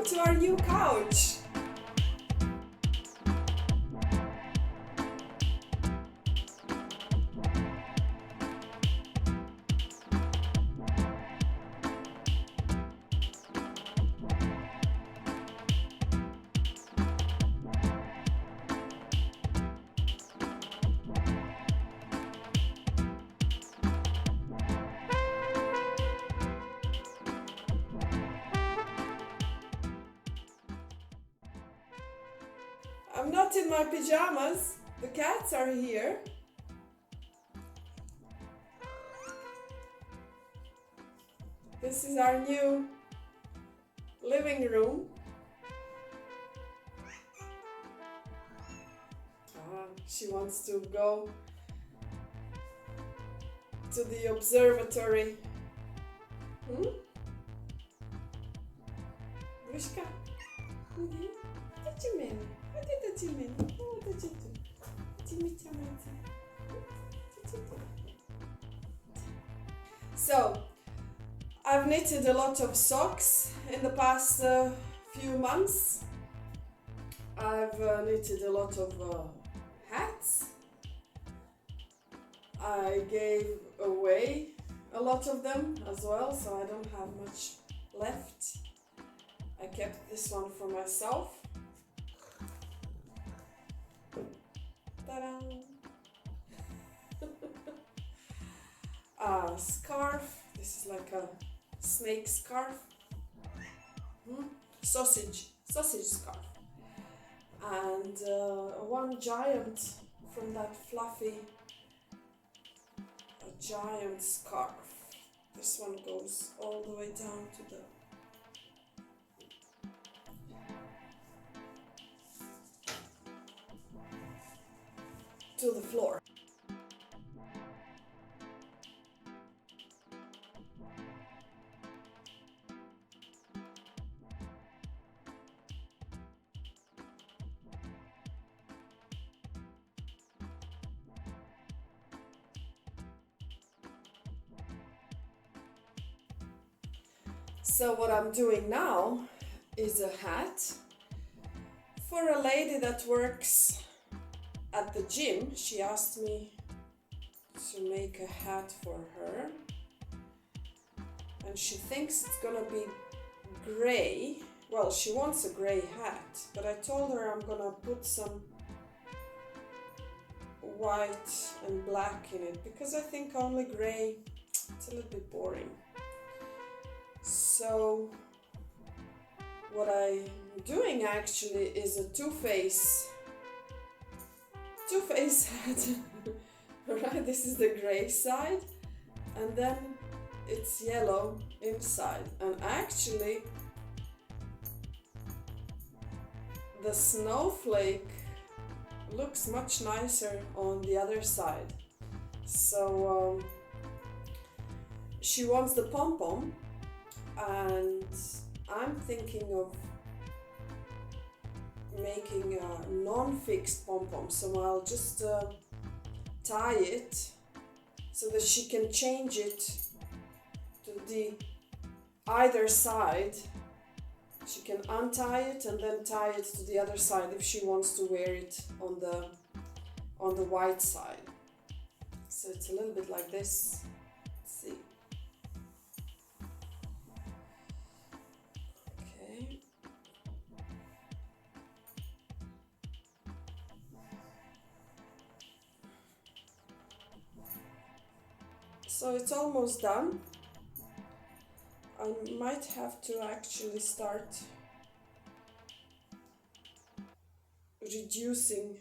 welcome to our new couch. I'm not in my pajamas. The cats are here. This is our new living room. She wants to go to the observatory. Bushka? What did you mean? What did you mean? What did you do? What did you do? So, I've knitted a lot of socks in the past few months. I've knitted a lot of hats. I gave away a lot of them as well, so I don't have much left. I kept this one for myself. Ta-da! A scarf. This is like a snake scarf. Sausage scarf. And one giant from that fluffy giant scarf. This one goes all the way down to the floor. So what I'm doing now is a hat for a lady that works at the gym. She asked me to make a hat for her, and she thinks it's gonna be gray. Well, she wants a gray hat, but I told her I'm gonna put some white and black in it because I think only gray, it's a little bit boring. So what I'm doing actually is a two-face hat. Right, this is the gray side and then it's yellow inside, and actually the snowflake looks much nicer on the other side. So she wants the pom-pom, and I'm thinking of making a non-fixed pom-pom, so I'll just tie it so that she can change it to the either side. She can untie it and then tie it to the other side if she wants to wear it on the white side. So it's a little bit like this. Let's see. So it's almost done. I might have to actually start reducing.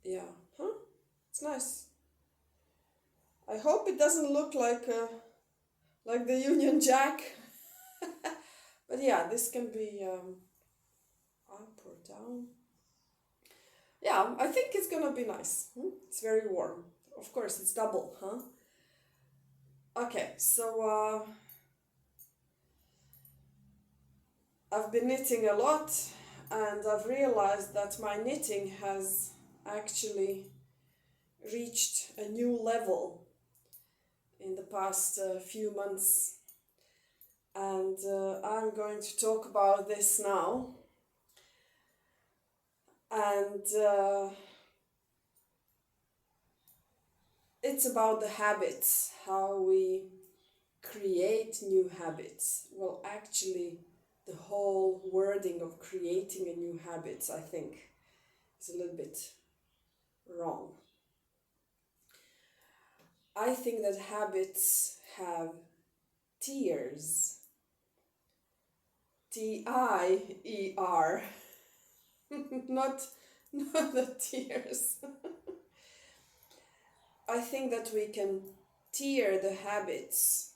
Yeah, it's nice. I hope it doesn't look like the Union Jack. But yeah, this can be up or down. Yeah, I think it's gonna be nice. It's very warm. Of course, it's double, Okay, so I've been knitting a lot, and I've realized that my knitting has actually reached a new level in the past few months. And I'm going to talk about this now. And it's about the habits, how we create new habits. Well, actually, the whole wording of creating a new habits, I think, is a little bit wrong. I think that habits have tiers. T-I-E-R. not the tiers. I think that we can tier the habits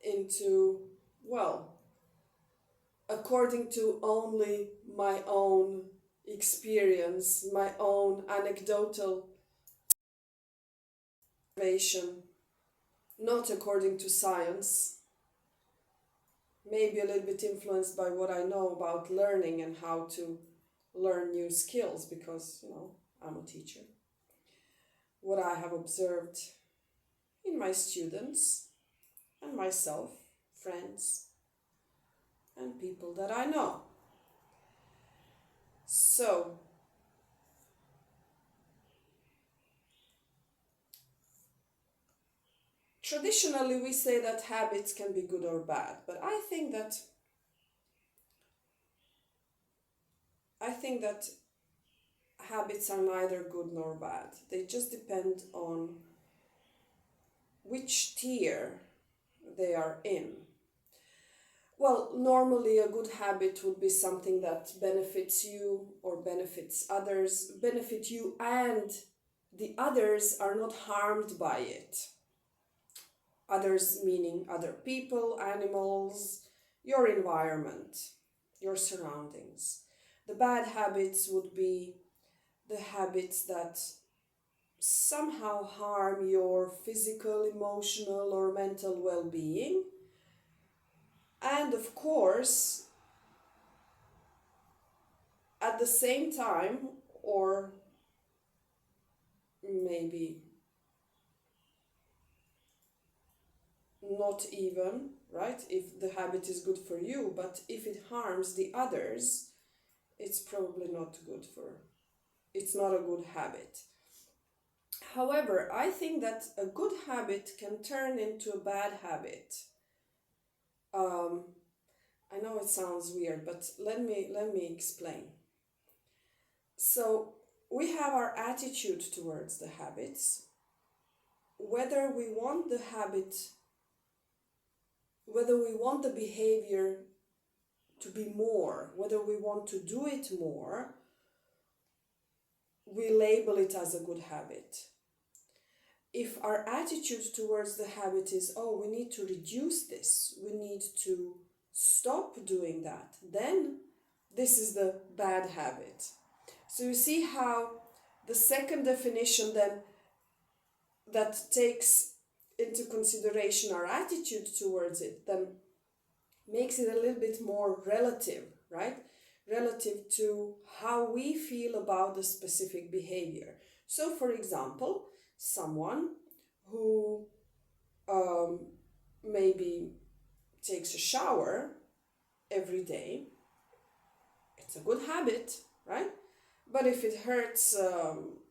into, well, according to only my own experience, my own anecdotal observation, not according to science, maybe a little bit influenced by what I know about learning and how to learn new skills, because, I'm a teacher. What I have observed in my students and myself, friends, and people that I know. So, traditionally we say that habits can be good or bad, but I think that habits are neither good nor bad. They just depend on which tier they are in. Well, normally a good habit would be something that benefits you or benefits others, benefit you and the others are not harmed by it. Others meaning other people, animals, your environment, your surroundings. The bad habits would be the habits that somehow harm your physical, emotional, or mental well being. And of course, at the same time, or maybe not even, right? If the habit is good for you, but if it harms the others, it's probably not good for, it's not a good habit. However, I think that a good habit can turn into a bad habit. I know it sounds weird, but let me explain. So we have our attitude towards the habits, whether we want the habit, whether we want the behavior to be more, whether we want to do it more, we label it as a good habit. If our attitude towards the habit is, oh, we need to reduce this, we need to stop doing that, then this is the bad habit. So you see how the second definition then that takes into consideration our attitude towards it then makes it a little bit more relative, right? Relative to how we feel about the specific behavior. So, for example, someone who maybe takes a shower every day, it's a good habit, right? But if it hurts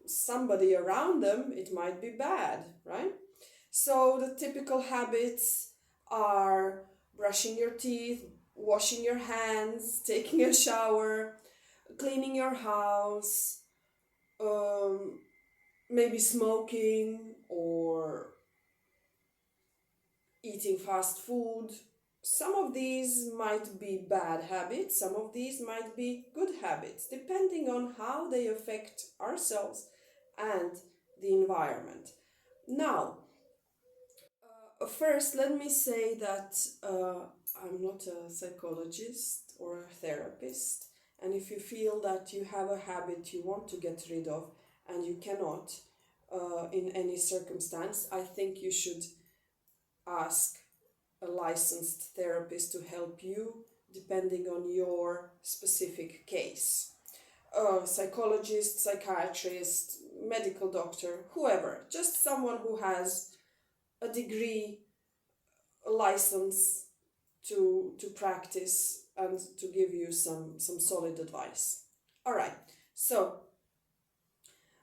somebody around them, it might be bad, right? So the typical habits are brushing your teeth, washing your hands, taking a shower, cleaning your house, maybe smoking or eating fast food. Some of these might be bad habits, some of these might be good habits, depending on how they affect ourselves and the environment. Now, first, let me say that I'm not a psychologist or a therapist, and if you feel that you have a habit you want to get rid of and you cannot in any circumstance, I think you should ask a licensed therapist to help you depending on your specific case. Psychologist, psychiatrist, medical doctor, whoever, just someone who has a degree, a license to practice and to give you some solid advice. All right, so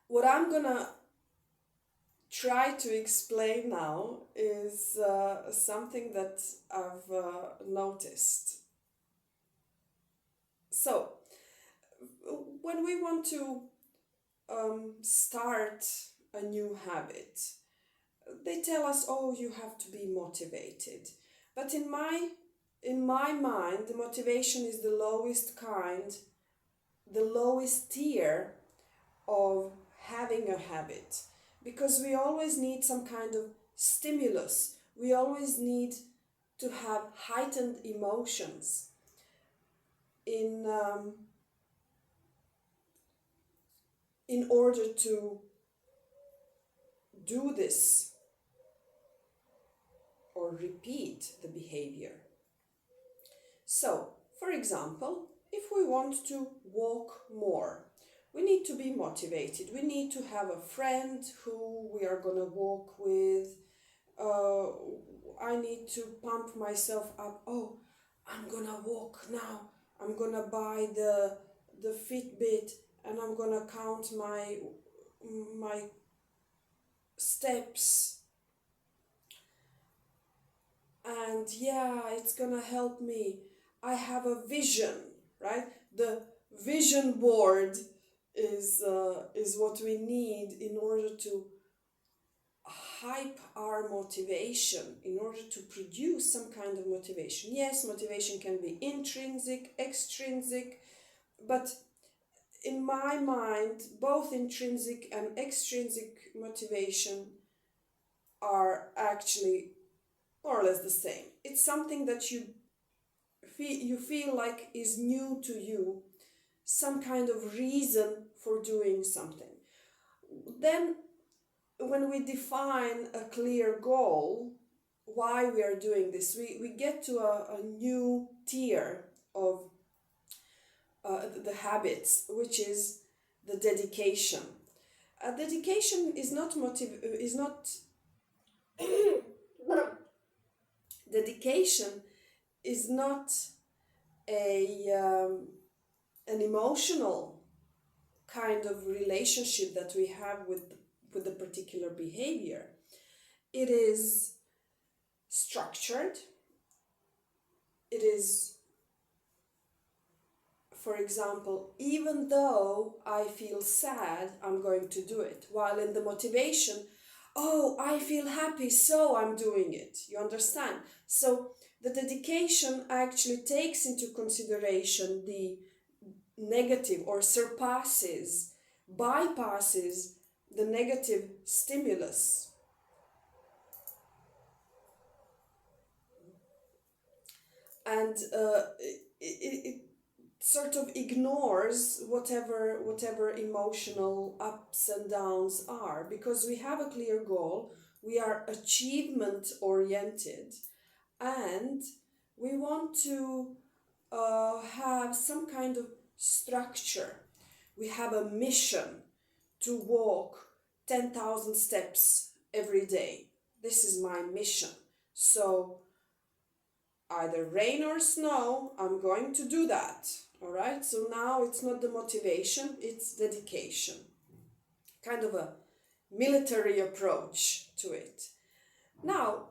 what I'm gonna try to explain now is something that I've noticed. So when we want to start a new habit, they tell us, oh, you have to be motivated. But in my mind, the motivation is the lowest kind, the lowest tier of having a habit, because we always need some kind of stimulus. We always need to have heightened emotions in order to do this or repeat the behavior. So, for example, if we want to walk more, we need to be motivated. We need to have a friend who we are going to walk with. I need to pump myself up. Oh, I'm going to walk now. I'm going to buy the Fitbit and I'm going to count my steps. And yeah, it's going to help me. I have a vision, right? The vision board is what we need in order to hype our motivation, in order to produce some kind of motivation. Yes, motivation can be intrinsic, extrinsic, but in my mind, both intrinsic and extrinsic motivation are actually more or less the same. It's something that you feel like is new to you, some kind of reason for doing something. Then when we define a clear goal, why we are doing this, we get to a new tier of the habits, which is the dedication. Dedication is not dedication is not an emotional kind of relationship that we have with the particular behavior. It is structured. It is, for example, even though I feel sad, I'm going to do it. While in the motivation, oh, I feel happy, so I'm doing it. You understand? So the dedication actually takes into consideration the negative, or bypasses the negative stimulus. And it sort of ignores whatever emotional ups and downs are, because we have a clear goal, we are achievement oriented, and we want to have some kind of structure. We have a mission to walk 10,000 steps every day. This is my mission. So either rain or snow, I'm going to do that. All right, so now it's not the motivation, it's dedication. Kind of a military approach to it. Now,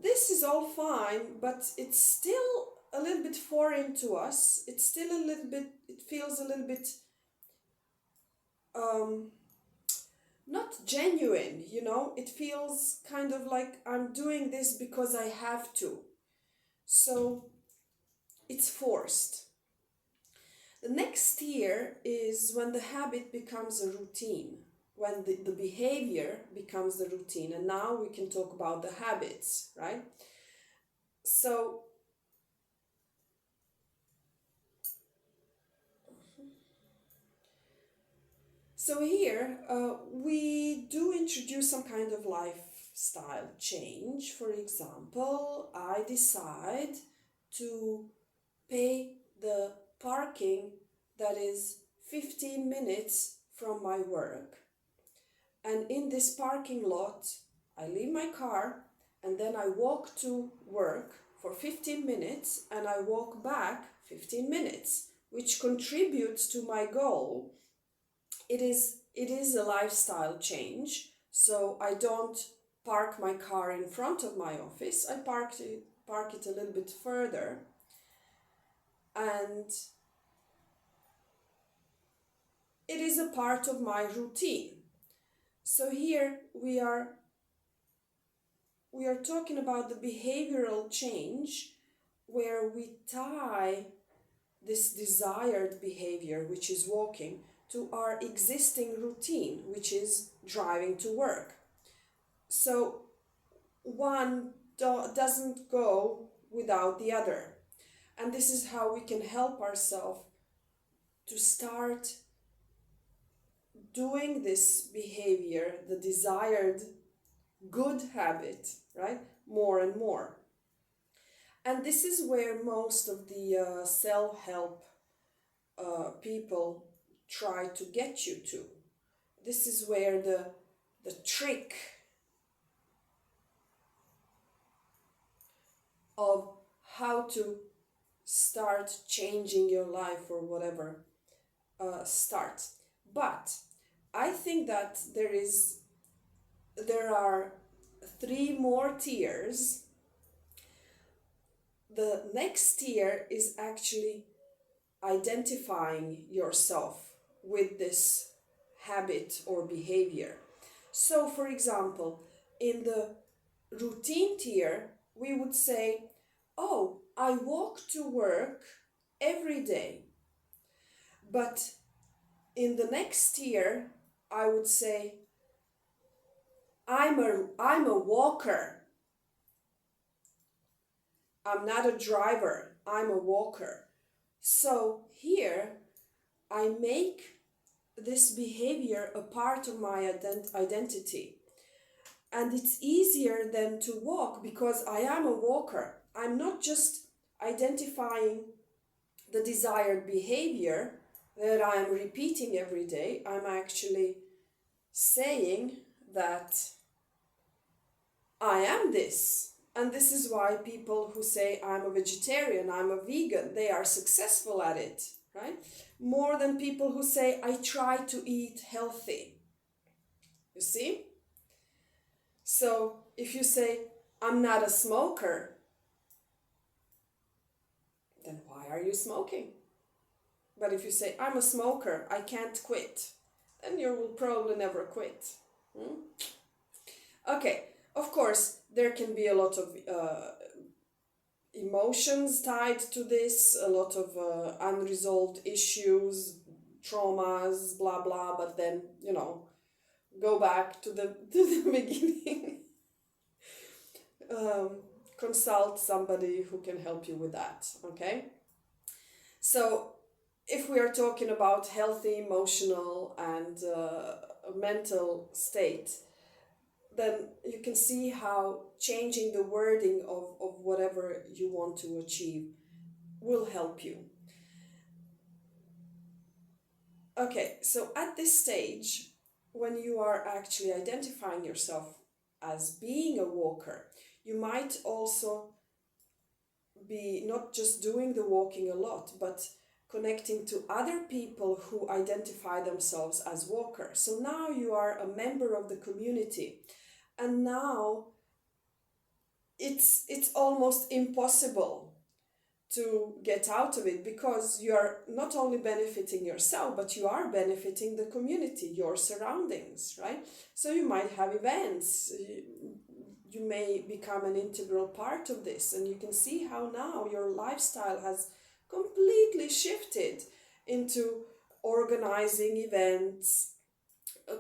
this is all fine, but it's still a little bit foreign to us. It's still a little bit, it feels a little bit not genuine, you know? It feels kind of like I'm doing this because I have to. So it's forced. The next tier is when the habit becomes a routine, when the behavior becomes the routine. And now we can talk about the habits, right? So here we do introduce some kind of lifestyle change. For example, I decide to pay the parking that is 15 minutes from my work. And in this parking lot, I leave my car and then I walk to work for 15 minutes and I walk back 15 minutes, which contributes to my goal. It is a lifestyle change. So I don't park my car in front of my office. I park it a little bit further. And it is a part of my routine. So here we are talking about the behavioral change where we tie this desired behavior, which is walking, to our existing routine, which is driving to work. So one doesn't go without the other. And this is how we can help ourselves to start doing this behavior, the desired good habit, right? More and more. And this is where most of the self-help people try to get you to. This is where the trick of how to start changing your life or whatever starts. But I think that there are 3 more tiers. The next tier is actually identifying yourself with this habit or behavior. So, for example, in the routine tier, we would say, oh, I walk to work every day. But in the next tier, I would say, I'm a walker. I'm not a driver. I'm a walker. So here, I make this behavior a part of my identity. And it's easier than to walk because I am a walker. I'm not just identifying the desired behavior that I am repeating every day. I'm actually saying that I am this. And this is why people who say I'm a vegetarian, I'm a vegan, they are successful at it, right? More than people who say I try to eat healthy. You see? So if you say I'm not a smoker, then why are you smoking? But if you say I'm a smoker, I can't quit, then you will probably never quit. Okay, of course, there can be a lot of emotions tied to this, a lot of unresolved issues, traumas, blah blah, but then, go back to the beginning. Consult somebody who can help you with that, okay? So if we are talking about healthy emotional and mental state, then you can see how changing the wording of whatever you want to achieve will help you. Okay, so at this stage, when you are actually identifying yourself as being a walker, you might also be not just doing the walking a lot, but connecting to other people who identify themselves as walkers. So now you are a member of the community. And now it's almost impossible to get out of it because you are not only benefiting yourself, but you are benefiting the community, your surroundings, right? So you might have events, you may become an integral part of this, and you can see how now your lifestyle has completely shifted into organizing events,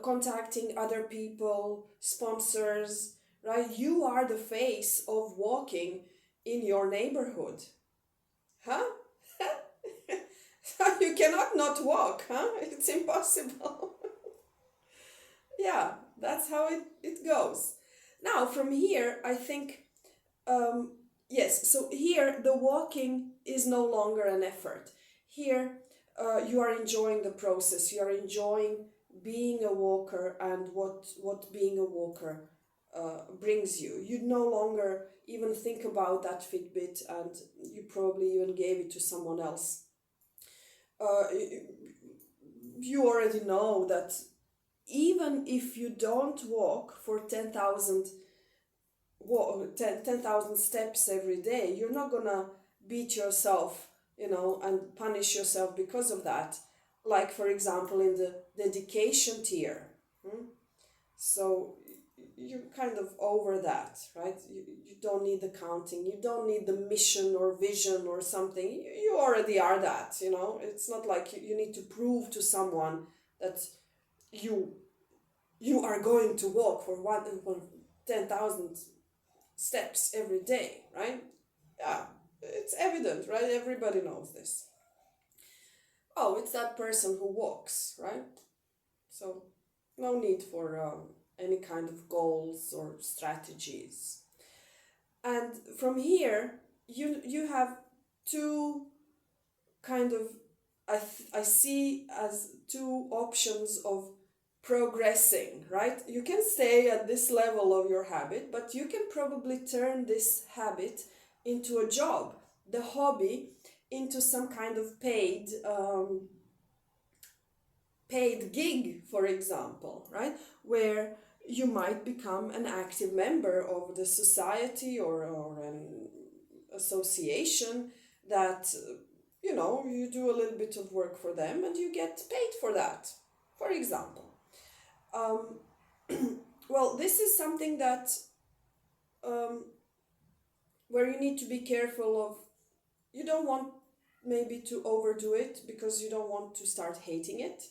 contacting other people, sponsors, right? You are the face of walking in your neighborhood. Huh? You cannot not walk, huh? It's impossible. Yeah, that's how it goes. Now, from here, I think, yes, so here the walking is no longer an effort. Here, you are enjoying the process, you are enjoying being a walker and what being a walker brings you. You no longer even think about that Fitbit, and you probably even gave it to someone else. You already know that even if you don't walk for 10,000 steps every day, you're not gonna beat yourself, and punish yourself because of that. Like, for example, in the dedication tier. So you're kind of over that, right? You don't need the counting, you don't need the mission or vision or something. You already are that, It's not like you need to prove to someone that you are going to walk for 10,000 steps every day, right? Yeah, it's evident, right? Everybody knows this. Oh, it's that person who walks, right? So no need for any kind of goals or strategies. And from here, you have two kind of, I see as two options of progressing, right? You can stay at this level of your habit, but you can probably turn this habit into a job, the hobby into some kind of paid gig, for example, right? Where you might become an active member of the society or an association that, you do a little bit of work for them and you get paid for that, for example. Um, well, this is something that um, where you need to be careful of. You don't want maybe to overdo it because you don't want to start hating it.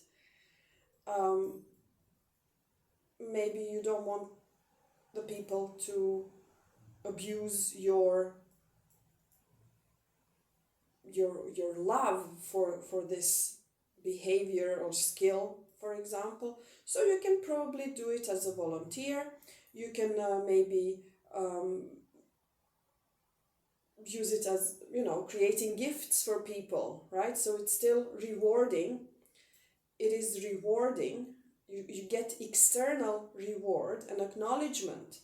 Maybe you don't want the people to abuse your love for this behavior or skill, for example. So you can probably do it as a volunteer. You can maybe use it as, creating gifts for people, right? So it's still rewarding. It is rewarding. You get external reward and acknowledgement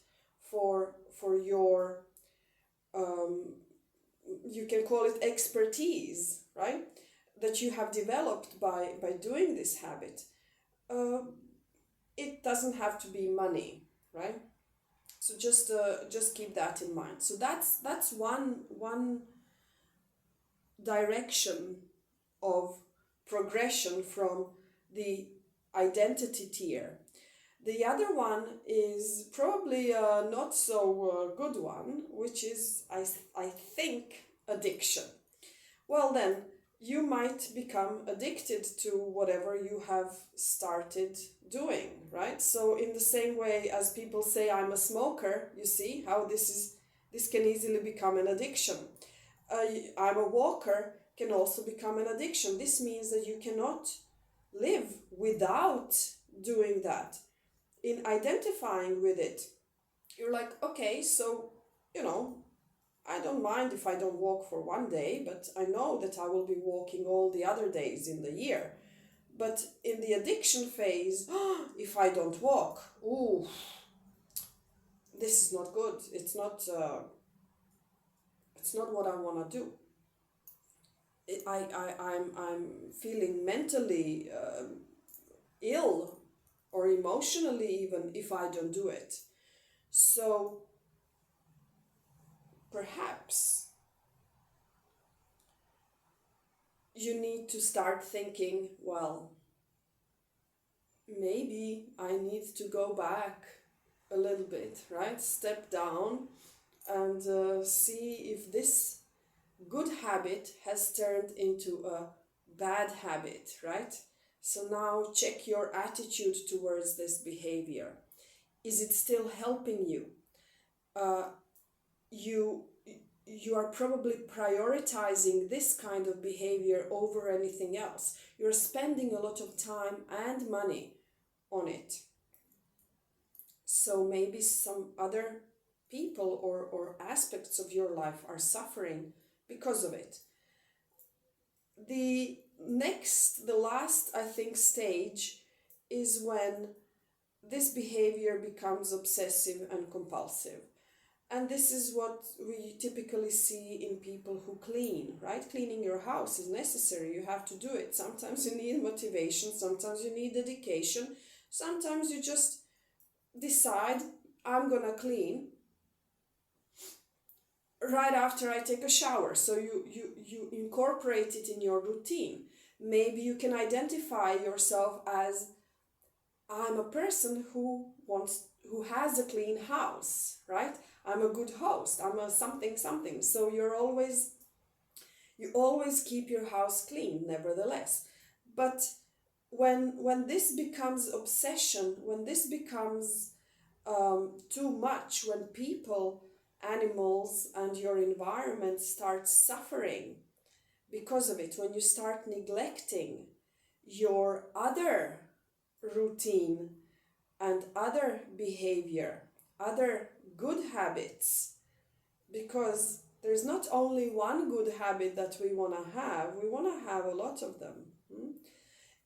for your you can call it expertise, right? That you have developed by doing this habit. It doesn't have to be money, right? So just keep that in mind. So that's one direction of progression from the identity tier. The other one is probably a not so good one, which is, I think, addiction. Well, then, you might become addicted to whatever you have started doing, right? So, in the same way as people say, I'm a smoker, you see how this can easily become an addiction. I'm a walker can also become an addiction. This means that you cannot live without doing that. In identifying with it, you're like, okay, so, I don't mind if I don't walk for one day, but I know that I will be walking all the other days in the year. But in the addiction phase, if I don't walk, ooh, this is not good. It's not what I want to do. I'm feeling mentally ill or emotionally even if I don't do it. So perhaps you need to start thinking, well, maybe I need to go back a little bit, right? Step down and see if this good habit has turned into a bad habit, right? So now check your attitude towards this behavior. Is it still helping you? You are probably prioritizing this kind of behavior over anything else. You're spending a lot of time and money on it. So maybe some other people or aspects of your life are suffering because of it. The last, I think, stage is when this behavior becomes obsessive and compulsive. And this is what we typically see in people who clean, right? Cleaning your house is necessary. You have to do it. Sometimes you need motivation, sometimes you need dedication, sometimes you just decide, I'm gonna clean right after I take a shower. So you incorporate it in your routine. Maybe you can identify yourself as, I'm a person who has a clean house, right? I'm a good host. I'm a something something. So you always keep your house clean, nevertheless. But when this becomes obsession, when this becomes too much, when people, animals, and your environment start suffering because of it, when you start neglecting your other routine and other behavior, other good habits, because there's not only one good habit that we want to have a lot of them.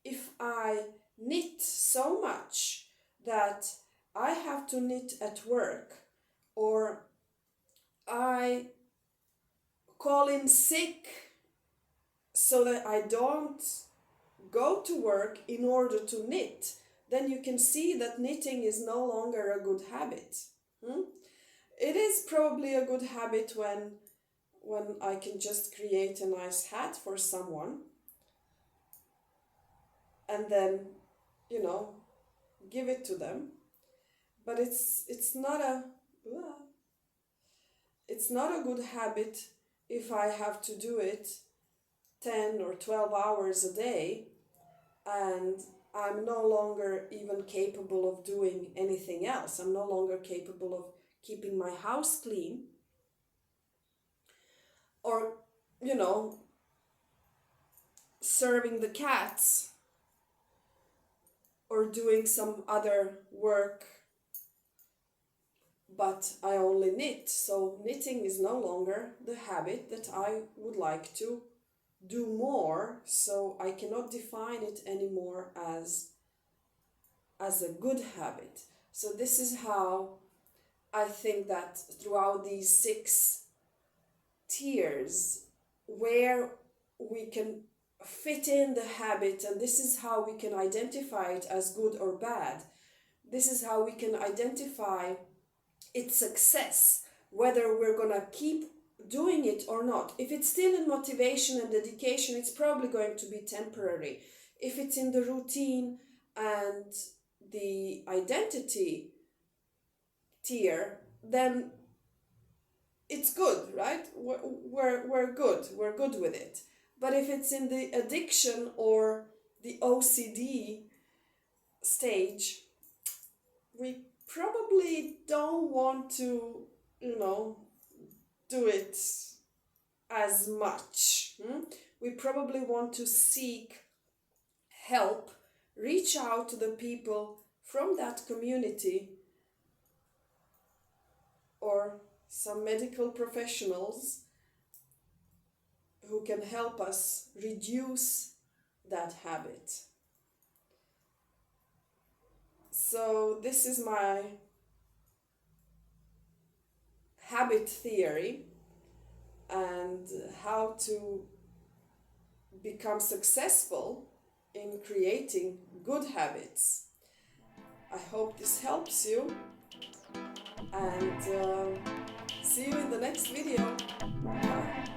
If I knit so much that I have to knit at work, or I call in sick so that I don't go to work in order to knit, then you can see that knitting is no longer a good habit. It is probably a good habit when I can just create a nice hat for someone and then, give it to them. But it's not a good habit if I have to do it 10 or 12 hours a day and I'm no longer even capable of doing anything else. I'm no longer capable of keeping my house clean, or, serving the cats, or doing some other work, but I only knit. So knitting is no longer the habit that I would like to do more, so I cannot define it anymore as a good habit. So this is how I think that throughout these 6 tiers, where we can fit in the habit, and this is how we can identify it as good or bad. This is how we can identify its success, whether we're gonna keep doing it or not. If it's still in motivation and dedication, it's probably going to be temporary. If it's in the routine and the identity tier, then it's good, right? We're good with it. But if it's in the addiction or the OCD stage, we probably don't want to, do it as much. We probably want to seek help, reach out to the people from that community, or some medical professionals who can help us reduce that habit. So this is my habit theory and how to become successful in creating good habits. I hope this helps you, and see you in the next video. Bye.